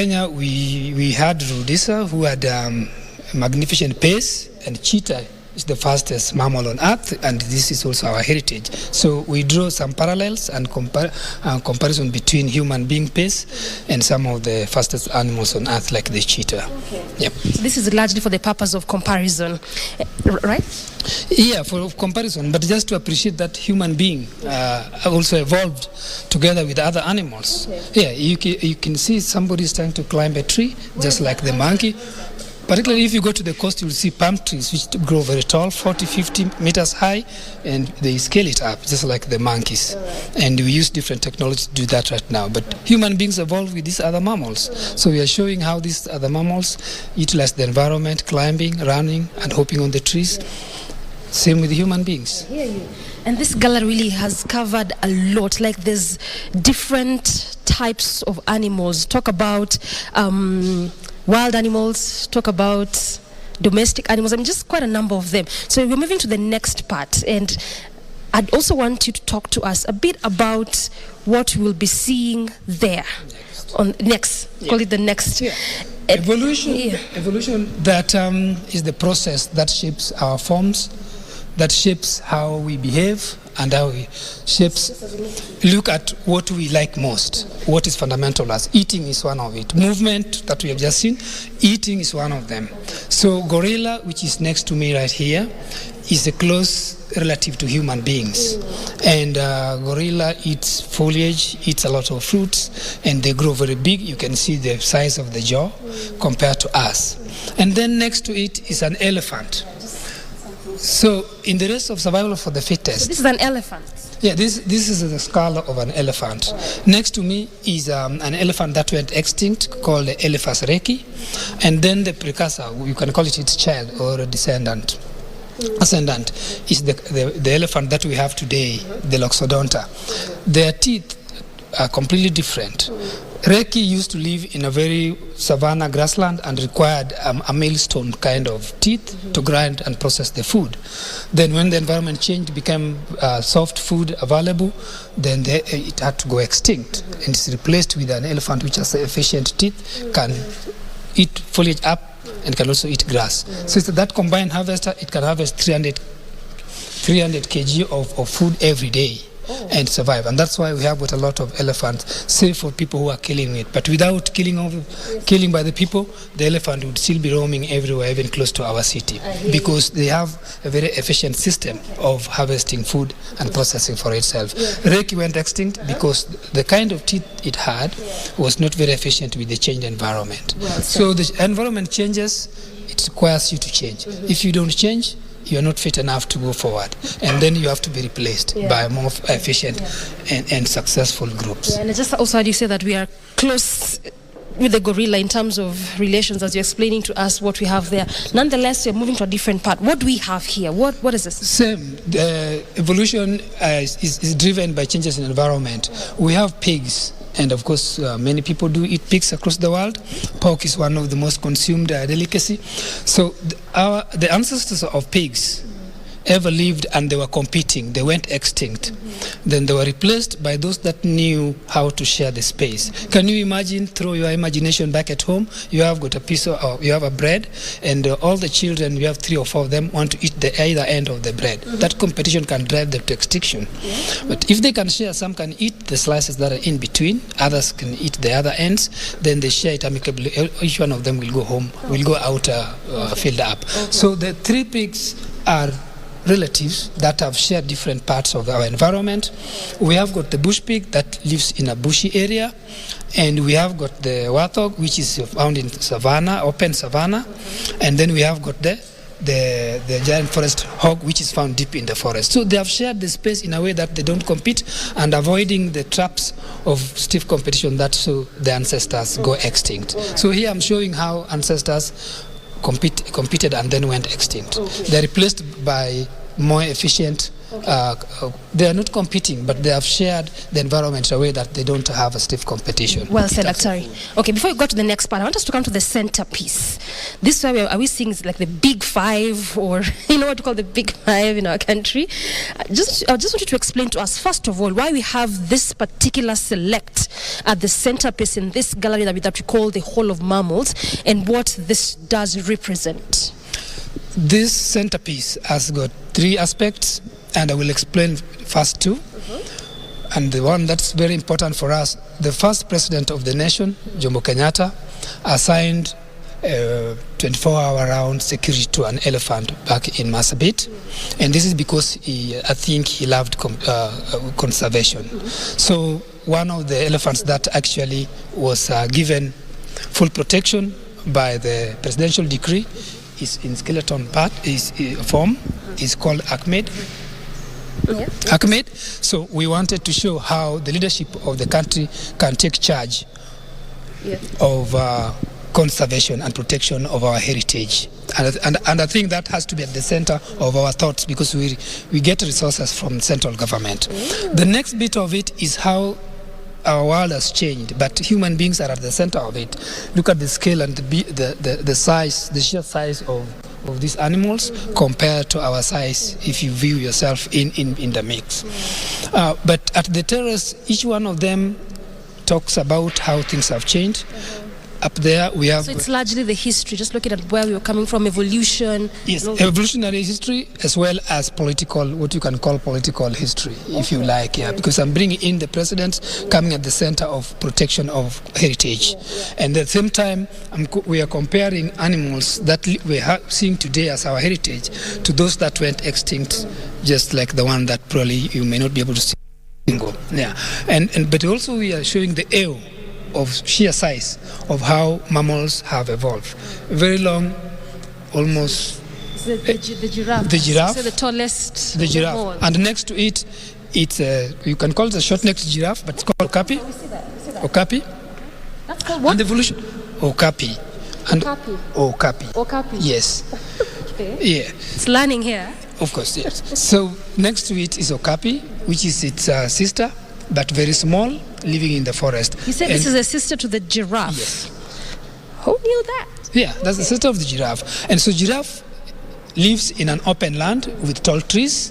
Kenya, we had Rudisa, who had magnificent pace, and cheetah is the fastest mammal on earth, and this is also our heritage. So we draw some parallels and comparison between human being pace and some of the fastest animals on earth, like the cheetah. Okay. Yep. So this is largely for the purpose of comparison, right? Yeah, for comparison, but just to appreciate that human being also evolved together with other animals. Okay. Yeah, you can see somebody is trying to climb a tree, just like the monkey. Particularly if you go to the coast, you'll see palm trees which grow very tall, 40, 50 meters high, and they scale it up, just like the monkeys. Right. And we use different technology to do that right now. But human beings evolved with these other mammals. So we are showing how these other mammals utilize the environment, climbing, running, and hopping on the trees. Same with human beings. I hear you. And this gallery really has covered a lot. Like, there's different types of animals. Talk about wild animals, talk about domestic animals. I mean, just quite a number of them. So we're moving to the next part, and I'd also want you to talk to us a bit about what we'll be seeing there. Next. Call it the next. Yeah. Evolution. Yeah. Evolution, that is the process that shapes our forms, that shapes how we behave, and how we look at what we like most, what is fundamental as eating is one of it. Movement that we have just seen, eating is one of them. So gorilla, which is next to me right here, is a close relative to human beings. And gorilla eats foliage, eats a lot of fruits, and they grow very big. You can see the size of the jaw compared to us. And then next to it is an elephant. So in the race of survival for the fittest. So this is an elephant? Yeah, this is the skull of an elephant. Right. Next to me is an elephant that went extinct called the Elephas reki. And then the precursor, you can call it its child or a descendant. Ascendant is the elephant that we have today, the Loxodonta. Their teeth are completely different. Reki used to live in a very savanna grassland and required a millstone kind of teeth to grind and process the food. Then when the environment changed, became soft food available, then it had to go extinct. And it's replaced with an elephant which has efficient teeth, can eat foliage up, and can also eat grass. So it's that combined harvester, it can harvest 300 kg of food every day. And survive, and that's why we have got a lot of elephants, save for people who are killing it. But without killing by the people, the elephant would still be roaming everywhere, even close to our city, because they have a very efficient system of harvesting food and processing for itself. Reki went extinct because the kind of teeth it had was not very efficient with the changed environment. So the environment changes, it requires you to change. If you don't change, you are not fit enough to go forward, and then you have to be replaced by more efficient and successful groups. And I just also heard you say that we are close with the gorilla in terms of relations, as you're explaining to us what we have there. Nonetheless, you're moving to a different part. What do we have here? What is this? Same. The evolution is driven by changes in environment. We have pigs. And of course, many people do eat pigs across the world. Pork is one of the most consumed delicacy. So the ancestors of pigs ever lived, and they were competing. They went extinct. Then they were replaced by those that knew how to share the space. Can you imagine, through your imagination back at home, you have got a piece of, you have a bread, and all the children, you have 3 or 4 of them, want to eat the either end of the bread. That competition can drive them to extinction. But if they can share, some can eat the slices that are in between, others can eat the other ends, then they share it amicably. Each one of them will go home, will go out filled up. So the 3 pigs are relatives that have shared different parts of our environment. We have got the bush pig that lives in a bushy area, and we have got the warthog, which is found in savanna, open savanna, and then we have got the giant forest hog, which is found deep in the forest. So they have shared the space in a way that they don't compete, and avoiding the traps of stiff competition that so the ancestors go extinct. So here I'm showing how ancestors competed and then went extinct. They're replaced by more efficient They are not competing, but they have shared the environment in a way that they don't have a stiff competition. Well said, Daktari. Okay, before we go to the next part, I want us to come to the centerpiece. This is where are we seeing like the big five, or you know what to call the big five in our country? I just want you to explain to us, first of all, why we have this particular select at the centerpiece in this gallery that we call the Hall of Mammals, and what this does represent. This centerpiece has got three aspects, and I will explain first two. And the one that's very important for us, the first president of the nation, Jomo Kenyatta, assigned 24-hour-round security to an elephant back in Marsabit. And this is because I think he loved conservation. So one of the elephants that actually was given full protection by the presidential decree is in skeleton form, is called Ahmed. Ahmed. So we wanted to show how the leadership of the country can take charge of conservation and protection of our heritage. And I think that has to be at the center of our thoughts, because we get resources from central government. The next bit of it is how our world has changed, but human beings are at the center of it. Look at the scale and the size, the sheer size of these animals compared to our size if you view yourself in the mix. But at the terrace, each one of them talks about how things have changed. Up there we have... So it's largely the history, just looking at where we were coming from, evolution. Yes, evolutionary history, as well as political, what you can call political history, if you like, because I'm bringing in the presidents coming at the center of protection of heritage. And at the same time, we are comparing animals that we are seeing today as our heritage to those that went extinct, just like the one that probably you may not be able to see. Yeah. But also we are showing the awe of sheer size of how mammals have evolved. Very long, almost... The giraffe. The giraffe. So the tallest. The giraffe. And next to it, it's you can call it a short-necked giraffe, but it's called okapi. We see that. Okapi. That's called what? And evolution. Okapi. And okapi. Okapi. Yes. Okay. Yeah. It's learning here. Of course, yes. So next to it is okapi, which is its sister, but very small, living in the forest. You said this is a sister to the giraffe. Yes. Who knew that? Yeah, that's the sister of the giraffe. And so giraffe lives in an open land with tall trees,